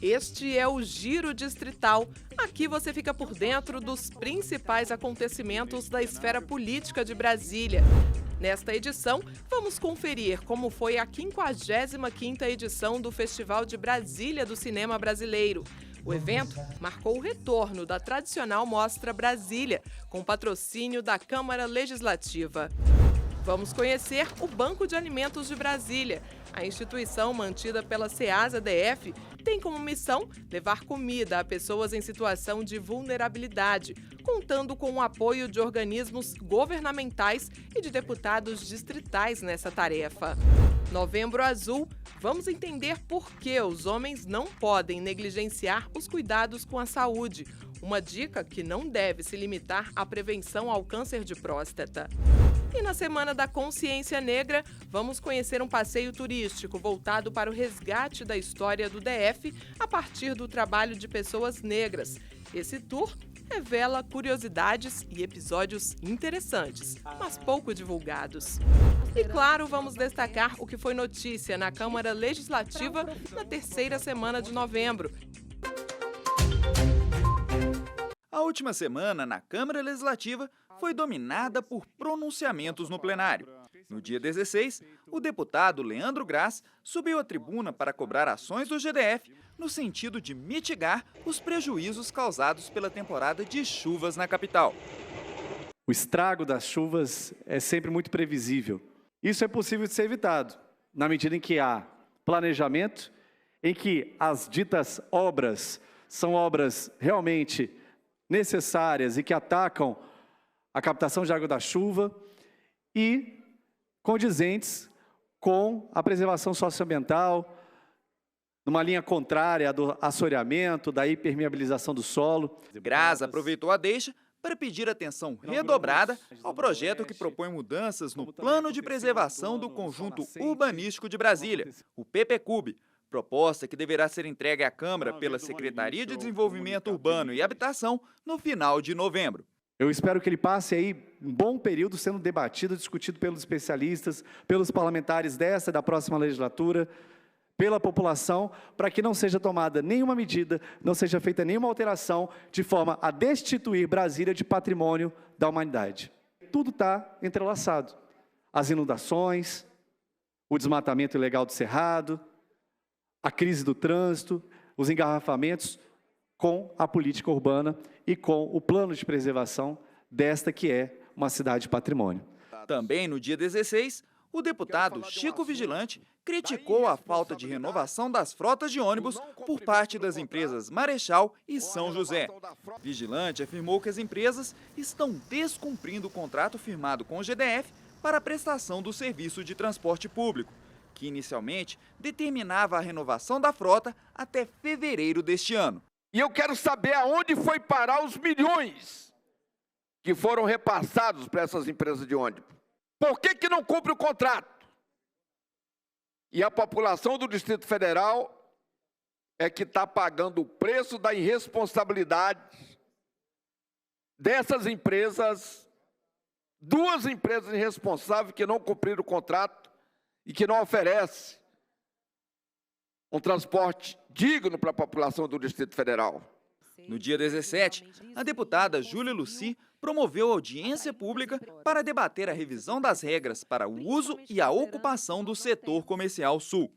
Este é o Giro Distrital. Aqui você fica por dentro dos principais acontecimentos da esfera política de Brasília. Nesta edição, vamos conferir como foi a 55ª edição do Festival de Brasília do Cinema Brasileiro. O evento marcou o retorno da tradicional Mostra Brasília, com patrocínio da Câmara Legislativa. Vamos conhecer o Banco de Alimentos de Brasília. A instituição mantida pela Ceasa-DF tem como missão levar comida a pessoas em situação de vulnerabilidade, contando com o apoio de organismos governamentais e de deputados distritais nessa tarefa. Novembro Azul, vamos entender por que os homens não podem negligenciar os cuidados com a saúde. Uma dica que não deve se limitar à prevenção ao câncer de próstata. E na Semana da Consciência Negra, vamos conhecer um passeio turístico voltado para o resgate da história do DF a partir do trabalho de pessoas negras. Esse tour revela curiosidades e episódios interessantes, mas pouco divulgados. E claro, vamos destacar o que foi notícia na Câmara Legislativa na terceira semana de novembro. A última semana na Câmara Legislativa foi dominada por pronunciamentos no plenário. No dia 16, o deputado Leandro Graz subiu à tribuna para cobrar ações do GDF no sentido de mitigar os prejuízos causados pela temporada de chuvas na capital. O estrago das chuvas é sempre muito previsível. Isso é possível de ser evitado, na medida em que há planejamento, em que as ditas obras são obras realmente necessárias e que atacam a captação de água da chuva e condizentes com a preservação socioambiental, numa linha contrária do assoreamento, da hipermeabilização do solo. Graz aproveitou a deixa para pedir atenção redobrada ao projeto que propõe mudanças no Plano de Preservação do Conjunto Urbanístico de Brasília, o PPCUB, proposta que deverá ser entregue à Câmara pela Secretaria de Desenvolvimento Urbano e Habitação no final de novembro. Eu espero que ele passe aí um bom período sendo debatido, discutido pelos especialistas, pelos parlamentares desta e da próxima legislatura, pela população, para que não seja tomada nenhuma medida, não seja feita nenhuma alteração de forma a destituir Brasília de patrimônio da humanidade. Tudo está entrelaçado. As inundações, o desmatamento ilegal do Cerrado, a crise do trânsito, os engarrafamentos com a política urbana e com o plano de preservação desta que é uma cidade patrimônio. Também no dia 16, o deputado Chico Vigilante criticou a falta de renovação das frotas de ônibus por parte das empresas Marechal e São José. Vigilante afirmou que as empresas estão descumprindo o contrato firmado com o GDF para a prestação do serviço de transporte público, que inicialmente determinava a renovação da frota até fevereiro deste ano. E eu quero saber aonde foi parar os milhões que foram repassados para essas empresas de ônibus. Por que não cumpre o contrato? E a população do Distrito Federal é que está pagando o preço da irresponsabilidade dessas empresas, duas empresas irresponsáveis que não cumpriram o contrato e que não oferecem um transporte digno para a população do Distrito Federal. No dia 17, a deputada Júlia Lucy promoveu audiência pública para debater a revisão das regras para o uso e a ocupação do setor comercial sul.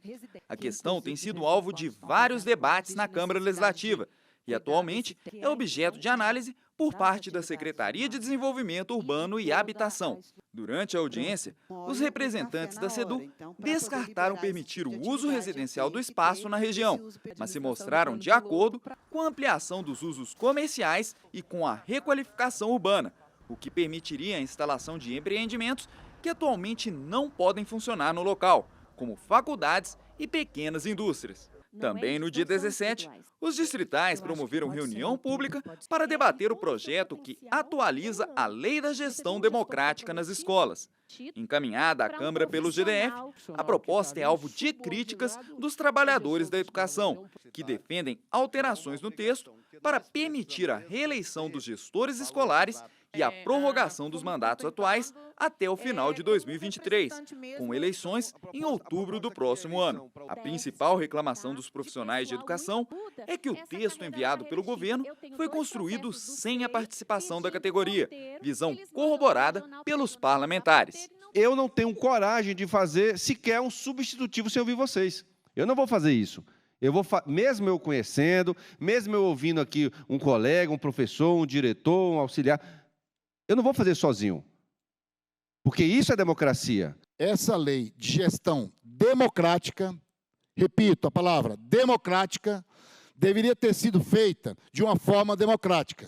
A questão tem sido alvo de vários debates na Câmara Legislativa e atualmente é objeto de análise por parte da Secretaria de Desenvolvimento Urbano e Habitação. Durante a audiência, os representantes da SEDU descartaram permitir o uso residencial do espaço na região, mas se mostraram de acordo com a ampliação dos usos comerciais e com a requalificação urbana, o que permitiria a instalação de empreendimentos que atualmente não podem funcionar no local, como faculdades e pequenas indústrias. Também no dia 17, os distritais promoveram reunião pública para debater o projeto que atualiza a Lei da Gestão Democrática nas escolas. Encaminhada à Câmara pelo GDF, a proposta é alvo de críticas dos trabalhadores da educação, que defendem alterações no texto para permitir a reeleição dos gestores escolares e a prorrogação dos mandatos atuais até o final de 2023, com eleições em outubro do próximo ano. A principal reclamação dos profissionais de educação é que o texto enviado pelo governo foi construído sem a participação da categoria, visão corroborada pelos parlamentares. Eu não tenho coragem de fazer sequer um substitutivo sem ouvir vocês. Eu não vou fazer isso. Mesmo eu conhecendo, mesmo eu ouvindo aqui um colega, um professor, um diretor, um auxiliar, eu não vou fazer sozinho. Porque isso é democracia. Essa lei de gestão democrática, repito a palavra, democrática, deveria ter sido feita de uma forma democrática,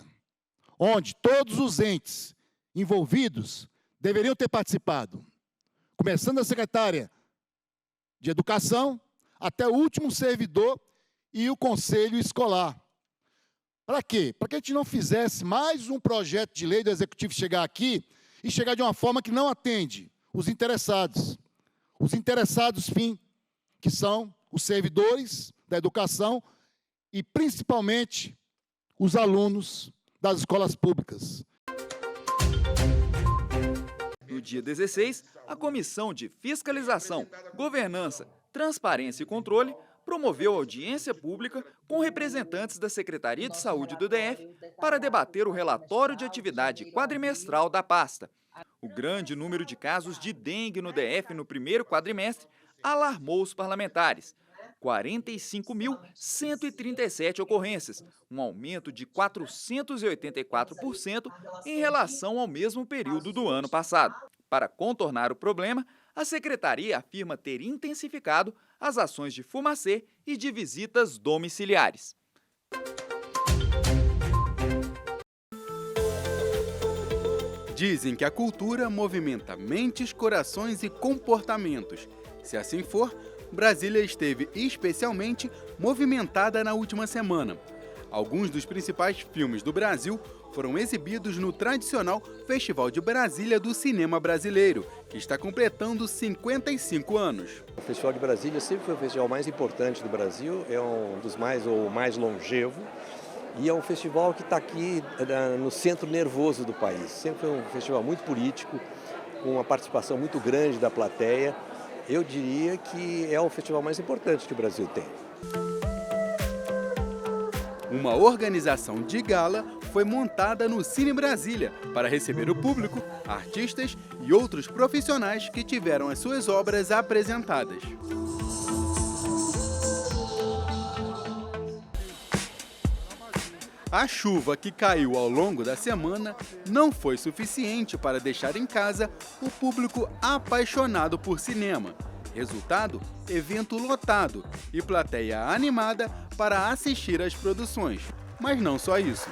onde todos os entes envolvidos deveriam ter participado, começando a secretária de Educação, até o último servidor e o conselho escolar. Para quê? Para que a gente não fizesse mais um projeto de lei do Executivo chegar aqui e chegar de uma forma que não atende os interessados. Os interessados, fim, que são os servidores da educação e, principalmente, os alunos das escolas públicas. No dia 16, a Comissão de Fiscalização, Governança, Transparência e Controle promoveu audiência pública com representantes da Secretaria de Saúde do DF para debater o relatório de atividade quadrimestral da pasta. O grande número de casos de dengue no DF no primeiro quadrimestre alarmou os parlamentares. 45.137 ocorrências, um aumento de 484% em relação ao mesmo período do ano passado. Para contornar o problema, a Secretaria afirma ter intensificado as ações de fumacê e de visitas domiciliares. Dizem que a cultura movimenta mentes, corações e comportamentos. Se assim for, Brasília esteve especialmente movimentada na última semana. Alguns dos principais filmes do Brasil foram exibidos no tradicional Festival de Brasília do Cinema Brasileiro, que está completando 55 anos. O Festival de Brasília sempre foi o festival mais importante do Brasil, é um dos mais ou mais longevo, e é um festival que está aqui no centro nervoso do país. Sempre foi um festival muito político, com uma participação muito grande da plateia. Eu diria que é o festival mais importante que o Brasil tem. Uma organização de gala foi montada no Cine Brasília para receber o público, artistas e outros profissionais que tiveram as suas obras apresentadas. A chuva que caiu ao longo da semana não foi suficiente para deixar em casa o público apaixonado por cinema. Resultado, evento lotado e plateia animada para assistir às produções. Mas não só isso.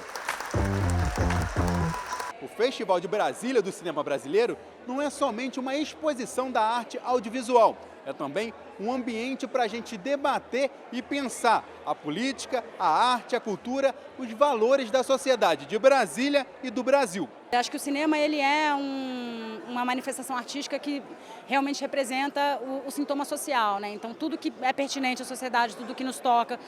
O Festival de Brasília do Cinema Brasileiro não é somente uma exposição da arte audiovisual, é também um ambiente para a gente debater e pensar a política, a arte, a cultura, os valores da sociedade de Brasília e do Brasil. Eu acho que o cinema ele é uma manifestação artística que realmente representa o sintoma social, né? Então tudo que é pertinente à sociedade, tudo que nos toca,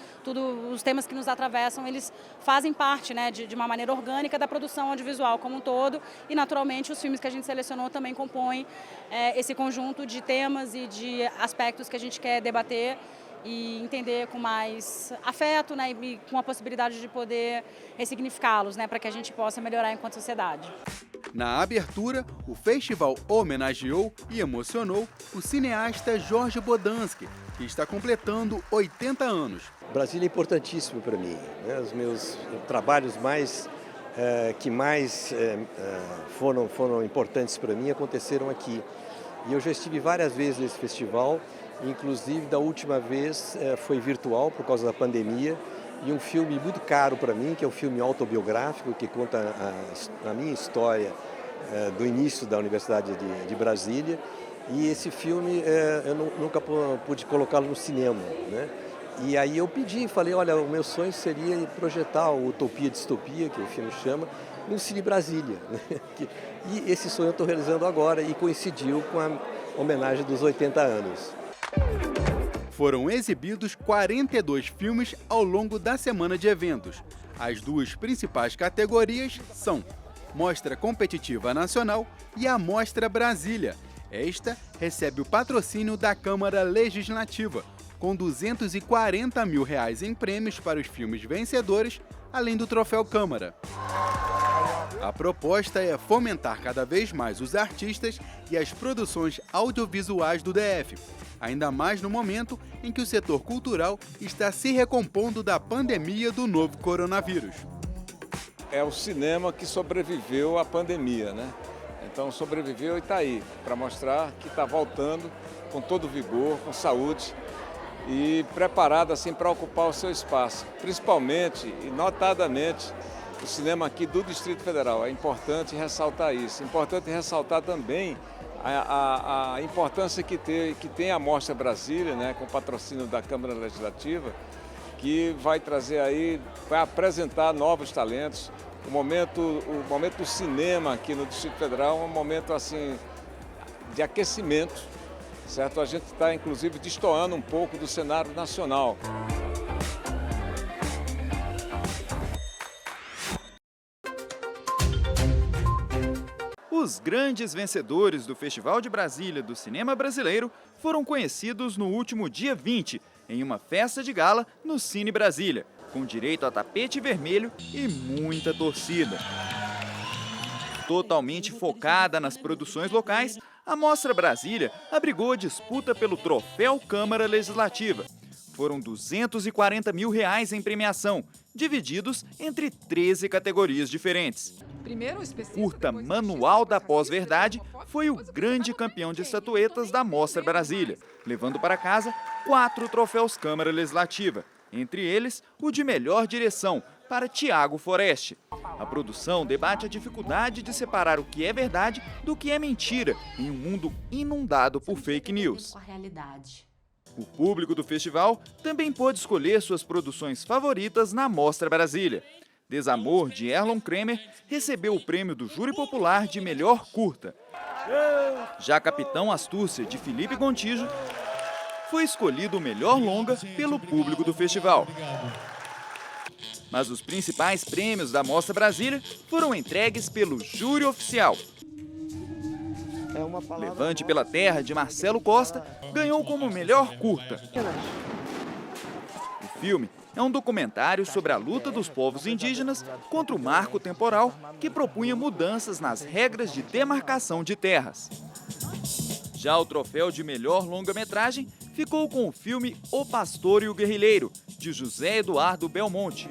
os temas que nos atravessam, eles fazem parte, né, de uma maneira orgânica da produção audiovisual como um todo e naturalmente os filmes que a gente selecionou também compõem esse conjunto de temas e de aspectos que a gente quer debater e entender com mais afeto, né, e com a possibilidade de poder ressignificá-los, né, para que a gente possa melhorar enquanto sociedade. Na abertura, o festival homenageou e emocionou o cineasta Jorge Bodansky, que está completando 80 anos. Brasília é importantíssimo para mim, né? Os meus trabalhos que mais foram importantes para mim aconteceram aqui. E eu já estive várias vezes nesse festival, inclusive da última vez foi virtual por causa da pandemia, e um filme muito caro para mim, que é um filme autobiográfico, que conta a minha história do início da Universidade de Brasília, e esse filme eu nunca pude colocá-lo no cinema, né? E aí eu falei, olha, o meu sonho seria projetar o Utopia Distopia, que o filme chama, no Cine Brasília, né? E esse sonho eu estou realizando agora e coincidiu com a homenagem dos 80 anos. Foram exibidos 42 filmes ao longo da semana de eventos. As duas principais categorias são Mostra Competitiva Nacional e a Mostra Brasília. Esta recebe o patrocínio da Câmara Legislativa, com R$ 240 mil em prêmios para os filmes vencedores, além do Troféu Câmara. A proposta é fomentar cada vez mais os artistas e as produções audiovisuais do DF, ainda mais no momento em que o setor cultural está se recompondo da pandemia do novo coronavírus. É o cinema que sobreviveu à pandemia, né? Então sobreviveu e está aí, para mostrar que está voltando com todo vigor, com saúde e preparado assim para ocupar o seu espaço, principalmente e notadamente o cinema aqui do Distrito Federal. É importante ressaltar isso. É importante ressaltar também a importância que tem a Mostra Brasília, né, com o patrocínio da Câmara Legislativa, que vai trazer aí, vai apresentar novos talentos. O momento do cinema aqui no Distrito Federal é um momento assim de aquecimento, certo? A gente está inclusive destoando um pouco do cenário nacional. Os grandes vencedores do Festival de Brasília do Cinema Brasileiro foram conhecidos no último dia 20, em uma festa de gala no Cine Brasília, com direito a tapete vermelho e muita torcida. Totalmente focada nas produções locais, a Mostra Brasília abrigou a disputa pelo Troféu Câmara Legislativa. Foram R$ 240 mil em premiação, divididos entre 13 categorias diferentes. O curta Manual da Pós-Verdade foi o grande campeão de estatuetas da Mostra Brasília, levando para casa 4 troféus Câmara Legislativa, entre eles o de melhor direção, para Tiago Foreste. A produção debate a dificuldade de separar o que é verdade do que é mentira em um mundo inundado por fake news. O público do festival também pôde escolher suas produções favoritas na Mostra Brasília. Desamor, de Erlon Kremer, recebeu o prêmio do Júri Popular de melhor curta. Já Capitão Astúcia, de Felipe Gontijo, foi escolhido o melhor longa pelo público do festival. Mas os principais prêmios da Mostra Brasília foram entregues pelo júri oficial. Levante pela Terra, de Marcelo Costa, ganhou como melhor curta. O filme é um documentário sobre a luta dos povos indígenas contra o marco temporal que propunha mudanças nas regras de demarcação de terras. Já o troféu de melhor longa-metragem ficou com o filme O Pastor e o Guerrilheiro, de José Eduardo Belmonte.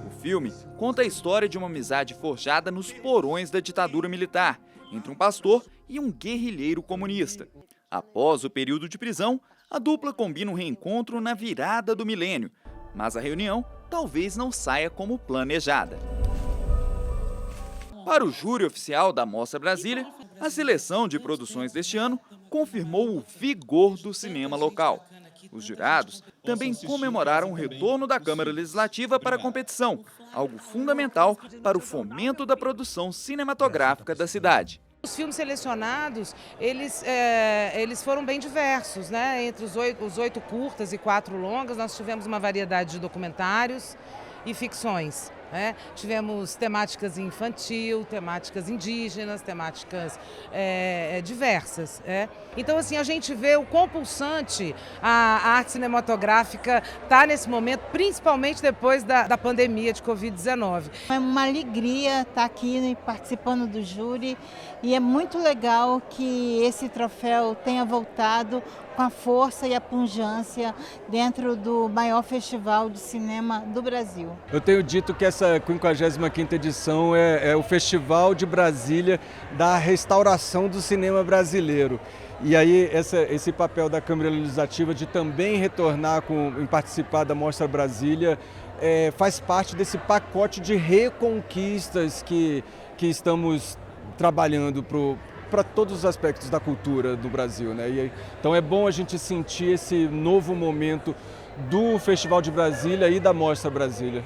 O filme conta a história de uma amizade forjada nos porões da ditadura militar, entre um pastor e um guerrilheiro comunista. Após o período de prisão, a dupla combina um reencontro na virada do milênio, mas a reunião talvez não saia como planejada. Para o júri oficial da Mostra Brasília, a seleção de produções deste ano confirmou o vigor do cinema local. Os jurados também comemoraram o retorno da Câmara Legislativa para a competição, algo fundamental para o fomento da produção cinematográfica da cidade. Os filmes selecionados, eles foram bem diversos, né? Entre os 8 curtas e 4 longas, nós tivemos uma variedade de documentários e ficções. Tivemos temáticas infantil, temáticas indígenas, temáticas diversas. Então, assim, a gente vê o quão pulsante a arte cinematográfica está nesse momento, principalmente depois da pandemia de Covid-19. É uma alegria estar aqui participando do júri e é muito legal que esse troféu tenha voltado com a força e a pujança dentro do maior festival de cinema do Brasil. Eu tenho dito que essa 55ª edição é o Festival de Brasília da restauração do cinema brasileiro. E aí esse papel da Câmara Legislativa de também retornar em participar da Mostra Brasília faz parte desse pacote de reconquistas que estamos trabalhando para todos os aspectos da cultura do Brasil, né? Então é bom a gente sentir esse novo momento do Festival de Brasília e da Mostra Brasília.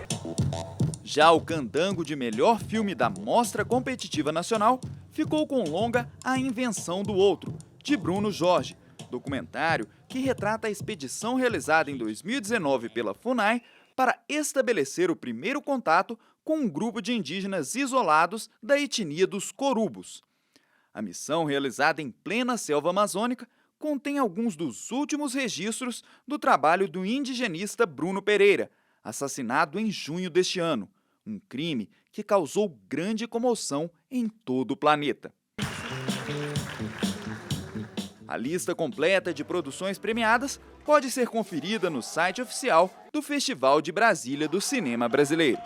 Já o candango de melhor filme da Mostra Competitiva Nacional ficou com o longa A Invenção do Outro, de Bruno Jorge, documentário que retrata a expedição realizada em 2019 pela FUNAI para estabelecer o primeiro contato com um grupo de indígenas isolados da etnia dos Corubos. A missão, realizada em plena selva amazônica, contém alguns dos últimos registros do trabalho do indigenista Bruno Pereira, assassinado em junho deste ano, um crime que causou grande comoção em todo o planeta. A lista completa de produções premiadas pode ser conferida no site oficial do Festival de Brasília do Cinema Brasileiro.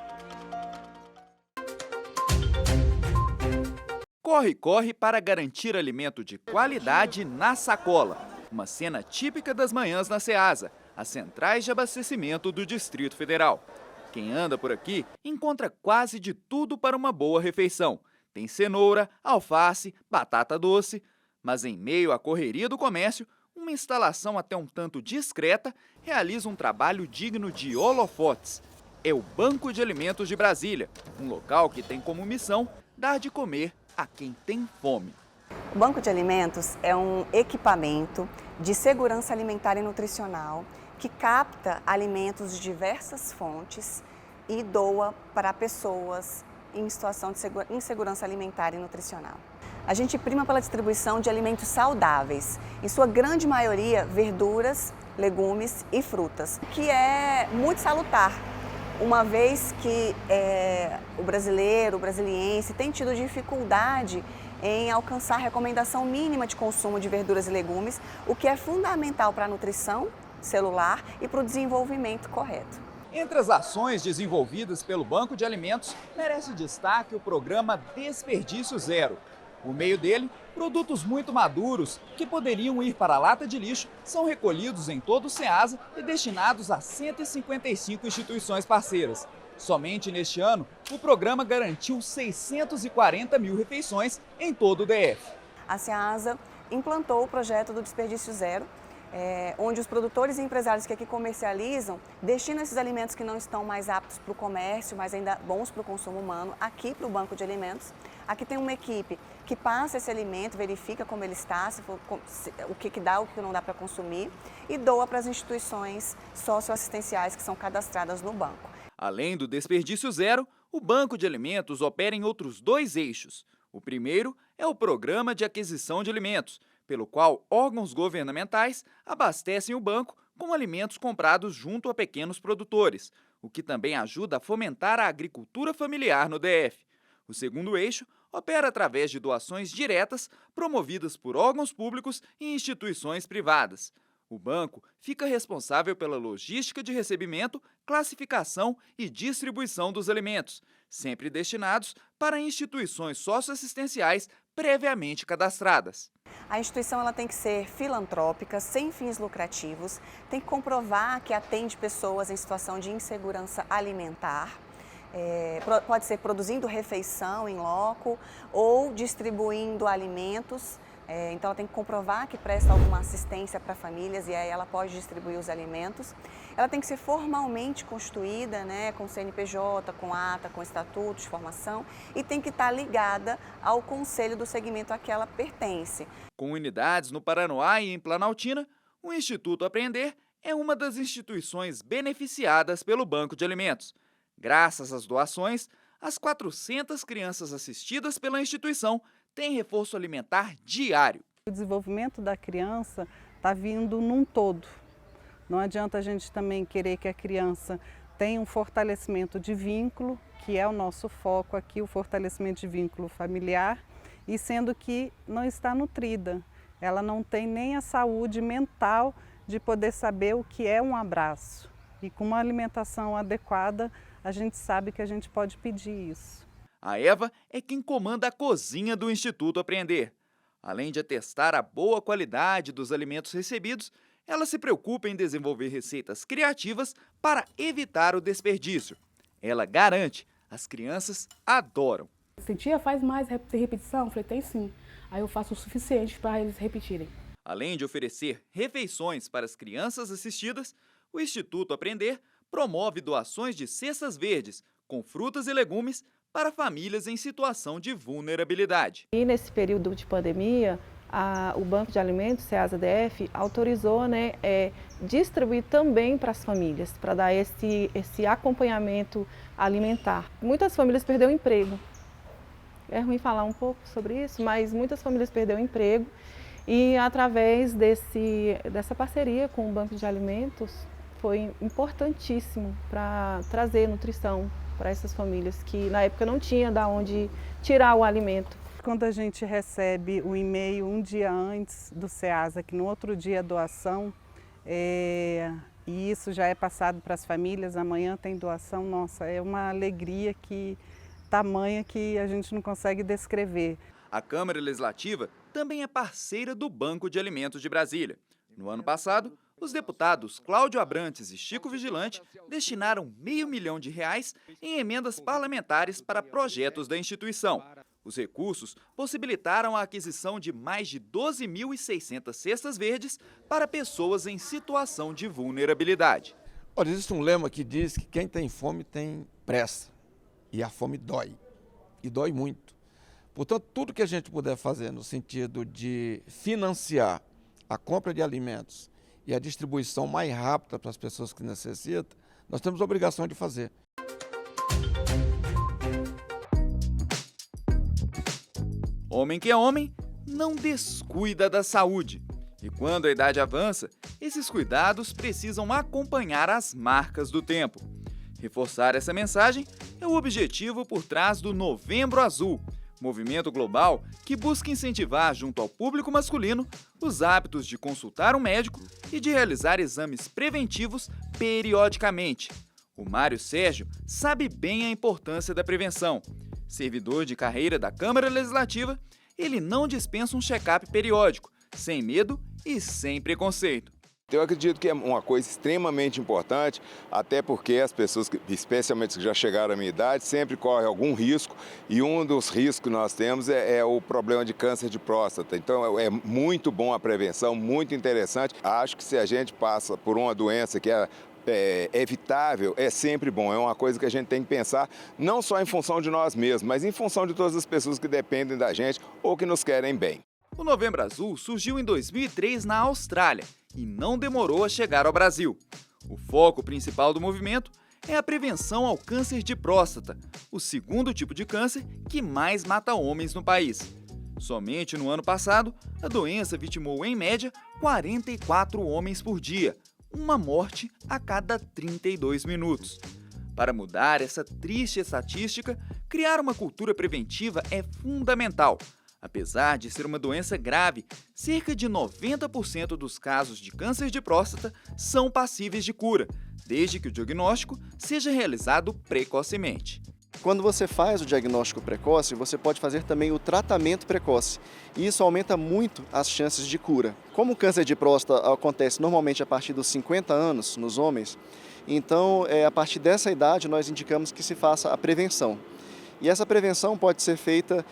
Corre, corre para garantir alimento de qualidade na sacola. Uma cena típica das manhãs na Ceasa, as centrais de abastecimento do Distrito Federal. Quem anda por aqui encontra quase de tudo para uma boa refeição. Tem cenoura, alface, batata doce, mas em meio à correria do comércio, uma instalação até um tanto discreta realiza um trabalho digno de holofotes. É o Banco de Alimentos de Brasília, um local que tem como missão dar de comer a quem tem fome. O Banco de Alimentos é um equipamento de segurança alimentar e nutricional que capta alimentos de diversas fontes e doa para pessoas em situação de insegurança alimentar e nutricional. A gente prima pela distribuição de alimentos saudáveis, em sua grande maioria verduras, legumes e frutas, que é muito salutar, uma vez que o brasileiro, o brasiliense, tem tido dificuldade em alcançar a recomendação mínima de consumo de verduras e legumes, o que é fundamental para a nutrição celular e para o desenvolvimento correto. Entre as ações desenvolvidas pelo Banco de Alimentos, merece destaque o programa Desperdício Zero. Por meio dele, produtos muito maduros que poderiam ir para a lata de lixo são recolhidos em todo o Ceasa e destinados a 155 instituições parceiras. Somente neste ano, o programa garantiu 640 mil refeições em todo o DF. A Ceasa implantou o projeto do Desperdício Zero, onde os produtores e empresários que aqui comercializam destinam esses alimentos que não estão mais aptos para o comércio, mas ainda bons para o consumo humano, aqui para o Banco de Alimentos. Aqui tem uma equipe que passa esse alimento, verifica como ele está, o que dá, o que não dá para consumir e doa para as instituições socioassistenciais que são cadastradas no banco. Além do Desperdício Zero, o Banco de Alimentos opera em outros 2 eixos. O primeiro é o Programa de Aquisição de Alimentos, pelo qual órgãos governamentais abastecem o banco com alimentos comprados junto a pequenos produtores, o que também ajuda a fomentar a agricultura familiar no DF. O segundo eixo opera através de doações diretas promovidas por órgãos públicos e instituições privadas. O banco fica responsável pela logística de recebimento, classificação e distribuição dos alimentos, sempre destinados para instituições socioassistenciais previamente cadastradas. A instituição ela tem que ser filantrópica, sem fins lucrativos, tem que comprovar que atende pessoas em situação de insegurança alimentar, pode ser produzindo refeição em loco ou distribuindo alimentos. Então ela tem que comprovar que presta alguma assistência para famílias e aí ela pode distribuir os alimentos. Ela tem que ser formalmente constituída, com CNPJ, com ata, com estatuto de formação e tem que estar ligada ao conselho do segmento a que ela pertence. Com unidades no Paranoá e em Planaltina, o Instituto Aprender é uma das instituições beneficiadas pelo Banco de Alimentos. Graças às doações, as 400 crianças assistidas pela instituição têm reforço alimentar diário. O desenvolvimento da criança está vindo num todo. Não adianta a gente também querer que a criança tenha um fortalecimento de vínculo, que é o nosso foco aqui, o fortalecimento de vínculo familiar, e sendo que não está nutrida. Ela não tem nem a saúde mental de poder saber o que é um abraço. E com uma alimentação adequada, a gente sabe que a gente pode pedir isso. A Eva é quem comanda a cozinha do Instituto Aprender. Além de atestar a boa qualidade dos alimentos recebidos, ela se preocupa em desenvolver receitas criativas para evitar o desperdício. Ela garante, as crianças adoram. Se tia faz mais repetição, eu falei, tem sim. Aí eu faço o suficiente para eles repetirem. Além de oferecer refeições para as crianças assistidas, o Instituto Aprender promove doações de cestas verdes com frutas e legumes para famílias em situação de vulnerabilidade. E nesse período de pandemia, o Banco de Alimentos, SEASA-DF, autorizou, né, distribuir também para as famílias, para dar esse acompanhamento alimentar. Muitas famílias perderam emprego. É ruim falar um pouco sobre isso, mas muitas famílias perderam emprego e através dessa parceria com o Banco de Alimentos foi importantíssimo para trazer nutrição para essas famílias que na época não tinha de onde tirar o alimento. Quando a gente recebe o e-mail um dia antes do SEASA, que no outro dia é doação, e isso já é passado para as famílias, amanhã tem doação, nossa, é uma alegria tamanha que a gente não consegue descrever. A Câmara Legislativa também é parceira do Banco de Alimentos de Brasília. No ano passado, os deputados Cláudio Abrantes e Chico Vigilante destinaram R$500 mil em emendas parlamentares para projetos da instituição. Os recursos possibilitaram a aquisição de mais de 12.600 cestas verdes para pessoas em situação de vulnerabilidade. Olha, existe um lema que diz que quem tem fome tem pressa. E a fome dói. E dói muito. Portanto, tudo que a gente puder fazer no sentido de financiar a compra de alimentos e a distribuição mais rápida para as pessoas que necessitam, nós temos a obrigação de fazer. Homem que é homem, não descuida da saúde. E quando a idade avança, esses cuidados precisam acompanhar as marcas do tempo. Reforçar essa mensagem é o objetivo por trás do Novembro Azul, movimento global que busca incentivar junto ao público masculino os hábitos de consultar um médico e de realizar exames preventivos periodicamente. O Mário Sérgio sabe bem a importância da prevenção. Servidor de carreira da Câmara Legislativa, ele não dispensa um check-up periódico, sem medo e sem preconceito. Eu acredito que é uma coisa extremamente importante, até porque as pessoas, especialmente que já chegaram à minha idade, sempre correm algum risco e um dos riscos que nós temos é o problema de câncer de próstata. Então é muito bom a prevenção, muito interessante. Acho que se a gente passa por uma doença que é evitável, é sempre bom. É uma coisa que a gente tem que pensar não só em função de nós mesmos, mas em função de todas as pessoas que dependem da gente ou que nos querem bem. O Novembro Azul surgiu em 2003 na Austrália e não demorou a chegar ao Brasil. O foco principal do movimento é a prevenção ao câncer de próstata, o segundo tipo de câncer que mais mata homens no país. Somente no ano passado, a doença vitimou, em média, 44 homens por dia, uma morte a cada 32 minutos. Para mudar essa triste estatística, criar uma cultura preventiva é fundamental. Apesar de ser uma doença grave, cerca de 90% dos casos de câncer de próstata são passíveis de cura, desde que o diagnóstico seja realizado precocemente. Quando você faz o diagnóstico precoce, você pode fazer também o tratamento precoce. E isso aumenta muito as chances de cura. Como o câncer de próstata acontece normalmente a partir dos 50 anos nos homens, então a partir dessa idade nós indicamos que se faça a prevenção. E essa prevenção pode ser feita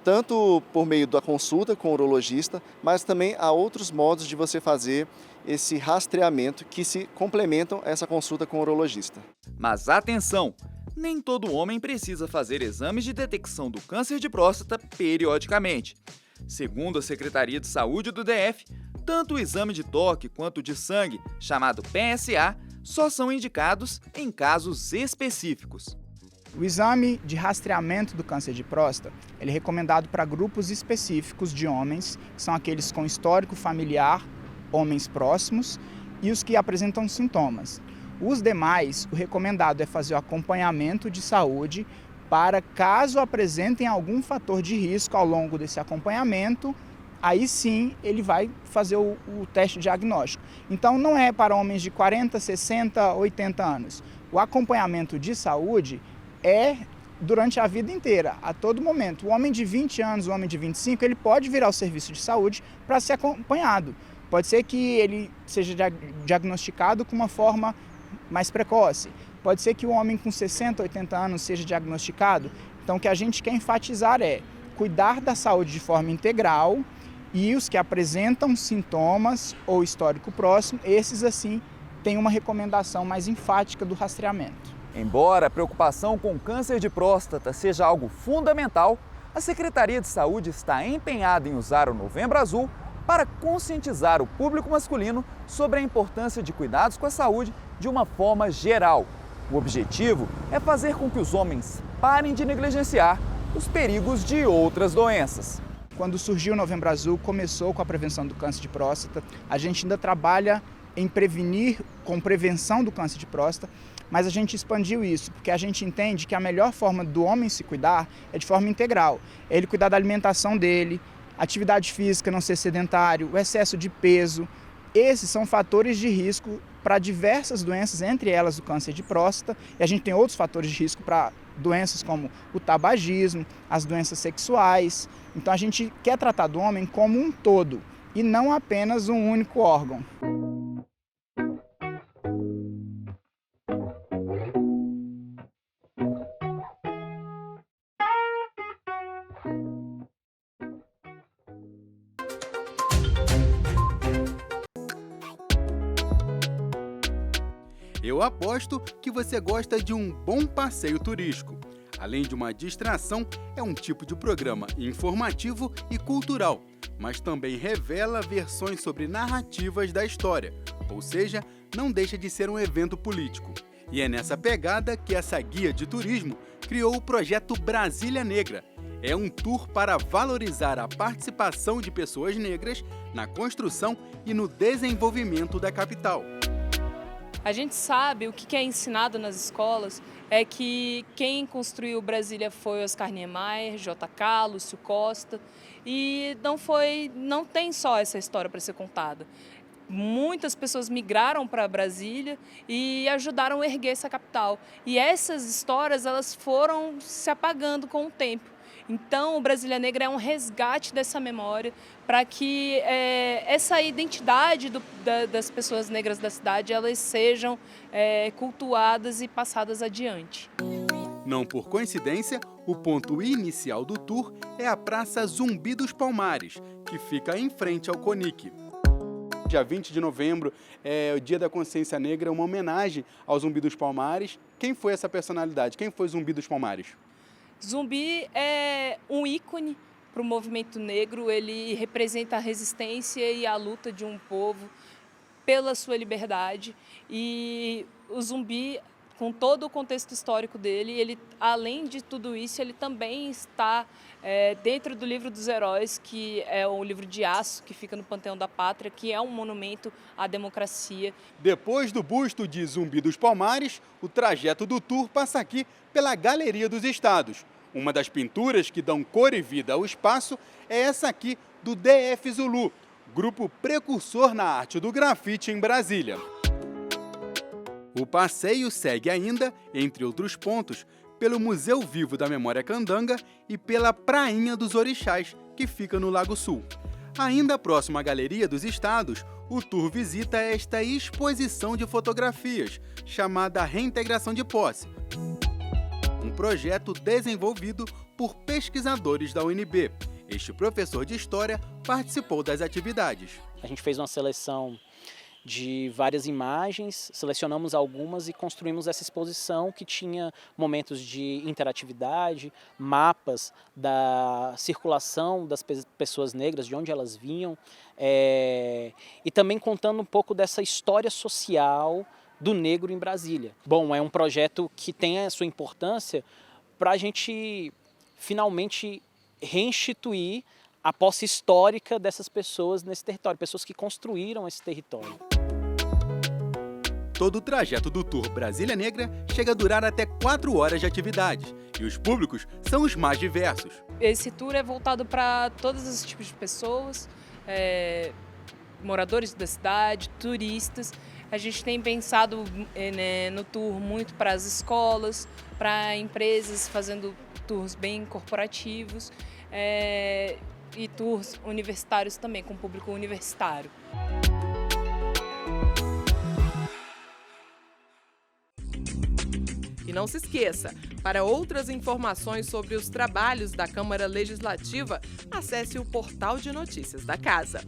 tanto por meio da consulta com o urologista, mas também há outros modos de você fazer esse rastreamento que se complementam a essa consulta com o urologista. Mas atenção! Nem todo homem precisa fazer exames de detecção do câncer de próstata periodicamente. Segundo a Secretaria de Saúde do DF, tanto o exame de toque quanto o de sangue, chamado PSA, só são indicados em casos específicos. O exame de rastreamento do câncer de próstata ele é recomendado para grupos específicos de homens, que são aqueles com histórico familiar, homens próximos, e os que apresentam sintomas. Os demais, o recomendado é fazer o acompanhamento de saúde para, caso apresentem algum fator de risco ao longo desse acompanhamento, aí sim ele vai fazer o teste diagnóstico. Então não é para homens de 40, 60, 80 anos. O acompanhamento de saúde é durante a vida inteira, a todo momento. O homem de 20 anos, o homem de 25, ele pode vir ao serviço de saúde para ser acompanhado. Pode ser que ele seja diagnosticado com uma forma mais precoce. Pode ser que o homem com 60, 80 anos seja diagnosticado. Então o que a gente quer enfatizar é cuidar da saúde de forma integral e os que apresentam sintomas ou histórico próximo, esses assim têm uma recomendação mais enfática do rastreamento. Embora a preocupação com o câncer de próstata seja algo fundamental, a Secretaria de Saúde está empenhada em usar o Novembro Azul para conscientizar o público masculino sobre a importância de cuidados com a saúde de uma forma geral. O objetivo é fazer com que os homens parem de negligenciar os perigos de outras doenças. Quando surgiu o Novembro Azul, começou com a prevenção do câncer de próstata. A gente ainda trabalha em prevenir, com prevenção do câncer de próstata, mas a gente expandiu isso, porque a gente entende que a melhor forma do homem se cuidar é de forma integral. É ele cuidar da alimentação dele, atividade física, não ser sedentário, o excesso de peso. Esses são fatores de risco para diversas doenças, entre elas o câncer de próstata, e a gente tem outros fatores de risco para doenças como o tabagismo, as doenças sexuais. Então a gente quer tratar do homem como um todo e não apenas um único órgão. Eu aposto que você gosta de um bom passeio turístico. Além de uma distração, é um tipo de programa informativo e cultural, mas também revela versões sobre narrativas da história, ou seja, não deixa de ser um evento político. E é nessa pegada que essa guia de turismo criou o projeto Brasília Negra. É um tour para valorizar a participação de pessoas negras na construção e no desenvolvimento da capital. A gente sabe, o que é ensinado nas escolas é que quem construiu Brasília foi Oscar Niemeyer, JK, Lúcio Costa, e não tem só essa história para ser contada. Muitas pessoas migraram para Brasília e ajudaram a erguer essa capital. E essas histórias elas foram se apagando com o tempo. Então, o Brasília Negra é um resgate dessa memória para que essa identidade das pessoas negras da cidade elas sejam cultuadas e passadas adiante. Não por coincidência, o ponto inicial do tour é a Praça Zumbi dos Palmares, que fica em frente ao CONIC. Dia 20 de novembro é o Dia da Consciência Negra, uma homenagem ao Zumbi dos Palmares. Quem foi essa personalidade? Quem foi Zumbi dos Palmares? Zumbi é um ícone para o movimento negro, ele representa a resistência e a luta de um povo pela sua liberdade. E o Zumbi, com todo o contexto histórico dele, ele, além de tudo isso, ele também está dentro do Livro dos Heróis, que é o livro de aço que fica no Panteão da Pátria, que é um monumento à democracia. Depois do busto de Zumbi dos Palmares, o trajeto do tour passa aqui pela Galeria dos Estados. Uma das pinturas que dão cor e vida ao espaço é essa aqui do DF Zulu, grupo precursor na arte do grafite em Brasília. O passeio segue ainda, entre outros pontos, pelo Museu Vivo da Memória Candanga e pela Prainha dos Orixás, que fica no Lago Sul. Ainda próximo à Galeria dos Estados, o tour visita esta exposição de fotografias, chamada Reintegração de Posse, um projeto desenvolvido por pesquisadores da UNB. Este professor de História participou das atividades. A gente fez uma seleção de várias imagens, selecionamos algumas e construímos essa exposição que tinha momentos de interatividade, mapas da circulação das pessoas negras, de onde elas vinham, e também contando um pouco dessa história social do negro em Brasília. Bom, é um projeto que tem a sua importância para a gente finalmente reinstituir a posse histórica dessas pessoas nesse território, pessoas que construíram esse território. Todo o trajeto do Tour Brasília Negra chega a durar até 4 horas de atividades, e os públicos são os mais diversos. Esse tour é voltado para todos os tipos de pessoas, moradores da cidade, turistas. A gente tem pensado no tour muito para as escolas, para empresas, fazendo tours bem corporativos e tours universitários também, com público universitário. E não se esqueça, para outras informações sobre os trabalhos da Câmara Legislativa, acesse o portal de notícias da Casa.